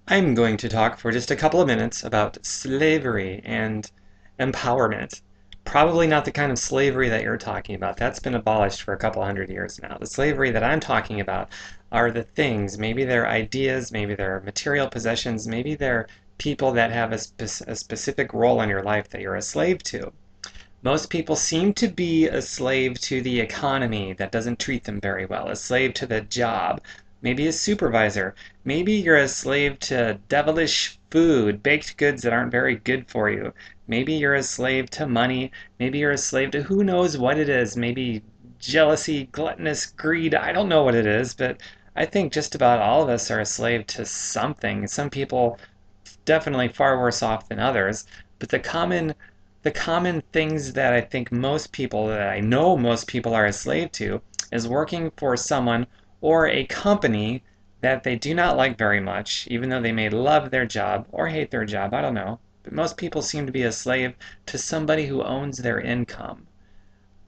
I'm going to talk for just a couple of minutes about slavery and empowerment. Probably not the kind of slavery that you're talking about. That's been abolished for a couple hundred years now. The slavery that I'm talking about are the things, maybe they're ideas, maybe they're material possessions, maybe they're people that have a specific role in your life that you're a slave to. Most people seem to be a slave to the economy that doesn't treat them very well, a slave to the job, maybe a supervisor. Maybe you're a slave to devilish food, baked goods that aren't very good for you. Maybe you're a slave to money. Maybe you're a slave to who knows what it is. Maybe jealousy, gluttonous greed. I don't know what it is, but I think just about all of us are a slave to something. Some people definitely far worse off than others, but the common things that I think most people, that I know most people are a slave to, is working for someone or a company that they do not like very much, even though they may love their job or hate their job, I don't know. But most people seem to be a slave to somebody who owns their income.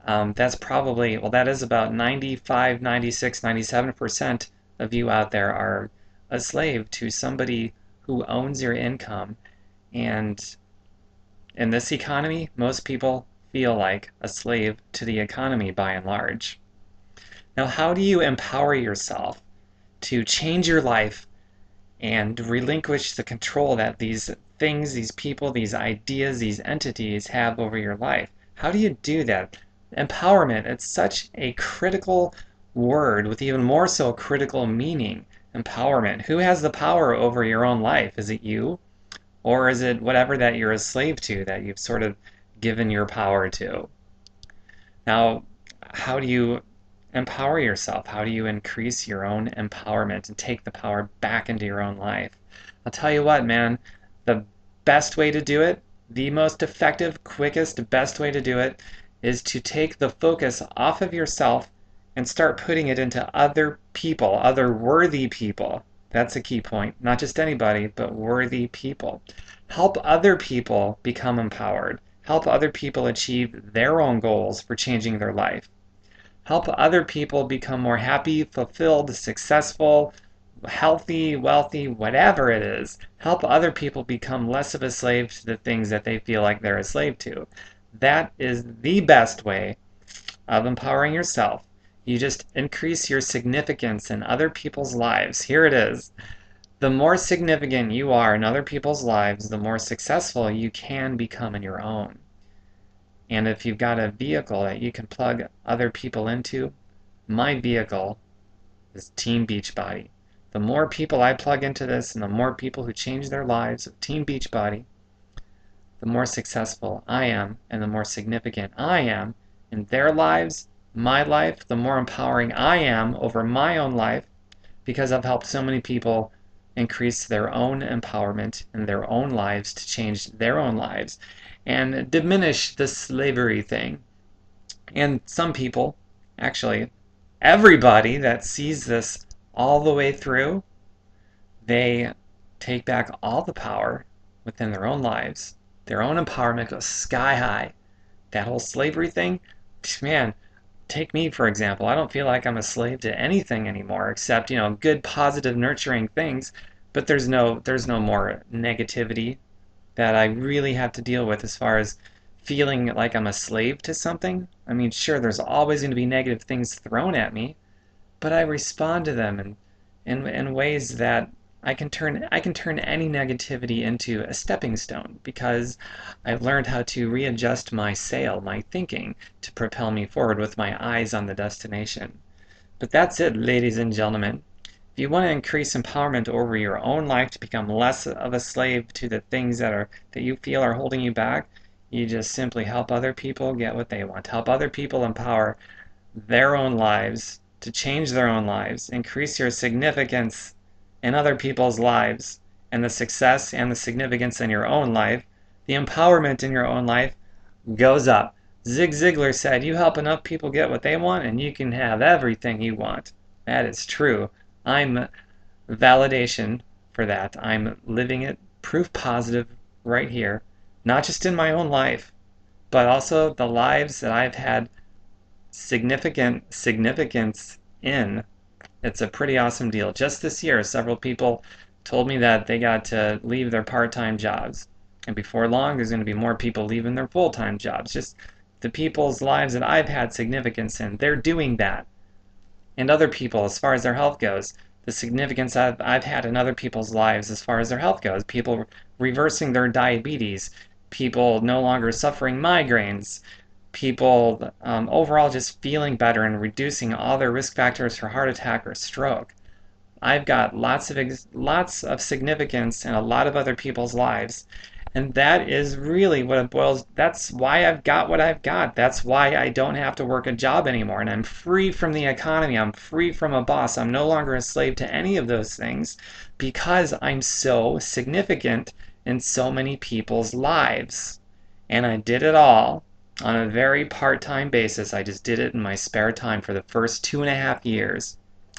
That's probably, well, that is about 95, 96, 97% of you out there are a slave to somebody who owns your income. And in this economy, most people feel like a slave to the economy by and large. Now, how do you empower yourself to change your life and relinquish the control that these things, these people, these ideas, these entities have over your life? How do you do that? Empowerment, it's such a critical word with even more so critical meaning. Empowerment. Who has the power over your own life? Is it you? Or is it whatever that you're a slave to that you've sort of given your power to? Now, how do you empower yourself? How do you increase your own empowerment and take the power back into your own life? I'll tell you what, man, the best way to do it, the most effective, quickest, best way to do it is to take the focus off of yourself and start putting it into other people, other worthy people. That's a key point. Not just anybody, but worthy people. Help other people become empowered. Help other people achieve their own goals for changing their life. Help other people become more happy, fulfilled, successful, healthy, wealthy, whatever it is. Help other people become less of a slave to the things that they feel like they're a slave to. That is the best way of empowering yourself. You just increase your significance in other people's lives. Here it is. The more significant you are in other people's lives, the more successful you can become in your own. And if you've got a vehicle that you can plug other people into, my vehicle is Team Beachbody. The more people I plug into this and the more people who change their lives with Team Beachbody, the more successful I am and the more significant I am in their lives, my life, the more empowering I am over my own life because I've helped so many people increase their own empowerment in their own lives to change their own lives and diminish the slavery thing. And some people, actually, everybody that sees this all the way through, they take back all the power within their own lives. Their own empowerment goes sky high. That whole slavery thing, man, take me for example. I don't feel like I'm a slave to anything anymore except, good, positive, nurturing things. But there's no more negativity that I really have to deal with as far as feeling like I'm a slave to something. I mean, sure, there's always going to be negative things thrown at me, but I respond to them in ways that I can turn any negativity into a stepping stone because I've learned how to readjust my sail, my thinking, to propel me forward with my eyes on the destination. But that's it, ladies and gentlemen. If you want to increase empowerment over your own life to become less of a slave to the things that you feel are holding you back, you just simply help other people get what they want. Help other people empower their own lives to change their own lives. Increase your significance in other people's lives and the success and the significance in your own life. The empowerment in your own life goes up. Zig Ziglar said, you help enough people get what they want and you can have everything you want. That is true. I'm validation for that. I'm living it, proof positive right here, not just in my own life, but also the lives that I've had significant significance in. It's a pretty awesome deal. Just this year, several people told me that they got to leave their part-time jobs. And before long, there's going to be more people leaving their full-time jobs. Just the people's lives that I've had significance in, they're doing that. And other people, as far as their health goes, the significance I've had in other people's lives as far as their health goes. People reversing their diabetes, people no longer suffering migraines, people overall just feeling better and reducing all their risk factors for heart attack or stroke. I've got lots of significance in a lot of other people's lives. And that is really what it boils. That's why I've got what I've got. That's why I don't have to work a job anymore. And I'm free from the economy. I'm free from a boss. I'm no longer a slave to any of those things because I'm so significant in so many people's lives. And I did it all on a very part-time basis. I just did it in my spare time for the first 2.5 years.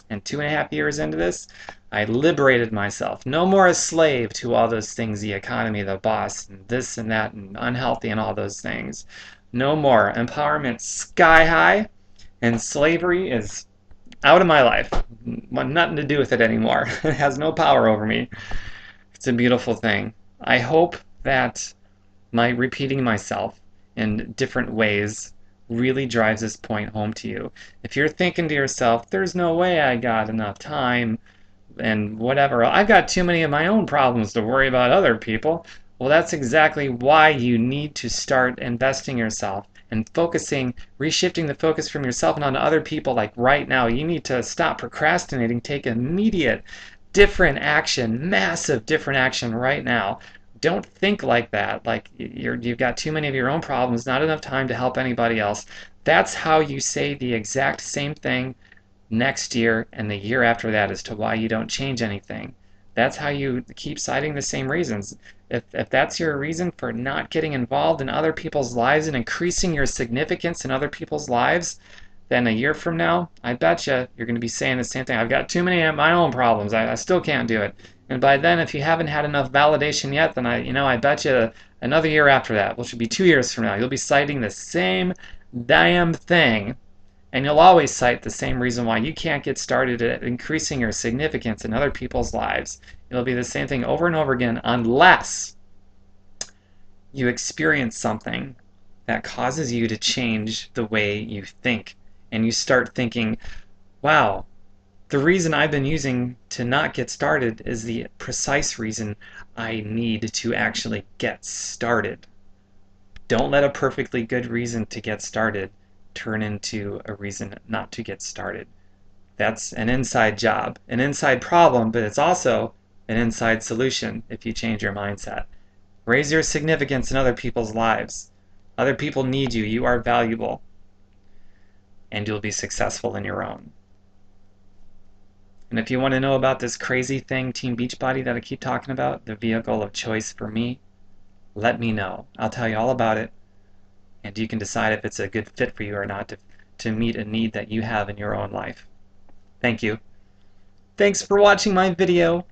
And 2.5 years into this, I liberated myself. No more a slave to all those things, the economy, the boss, and this and that, and unhealthy and all those things. No more. Empowerment sky high, and slavery is out of my life. Want nothing to do with it anymore. It has no power over me. It's a beautiful thing. I hope that my repeating myself in different ways really drives this point home to you. If you're thinking to yourself, there's no way I got enough time and whatever, I've got too many of my own problems to worry about other people. Well, that's exactly why you need to start investing yourself and focusing, reshifting the focus from yourself and onto other people. Like right now, you need to stop procrastinating, take immediate, different action, massive different action right now. Don't think like that, like you've got too many of your own problems, not enough time to help anybody else. That's how you say the exact same thing next year and the year after that as to why you don't change anything. That's how you keep citing the same reasons. If that's your reason for not getting involved in other people's lives and increasing your significance in other people's lives, then a year from now, I bet you're going to be saying the same thing. I've got too many of my own problems. I still can't do it. And by then, if you haven't had enough validation yet, then I bet you another year after that, which would be 2 years from now, you'll be citing the same damn thing. And you'll always cite the same reason why you can't get started at increasing your significance in other people's lives. It'll be the same thing over and over again unless you experience something that causes you to change the way you think. And you start thinking, wow, the reason I've been using to not get started is the precise reason I need to actually get started. Don't let a perfectly good reason to get started turn into a reason not to get started. That's an inside job, an inside problem, but it's also an inside solution if you change your mindset. Raise your significance in other people's lives. Other people need you. You are valuable. And you'll be successful in your own. And if you want to know about this crazy thing, Team Beachbody, that I keep talking about, the vehicle of choice for me, let me know. I'll tell you all about it. And you can decide if it's a good fit for you or not to meet a need that you have in your own life. Thank you. Thanks for watching my video.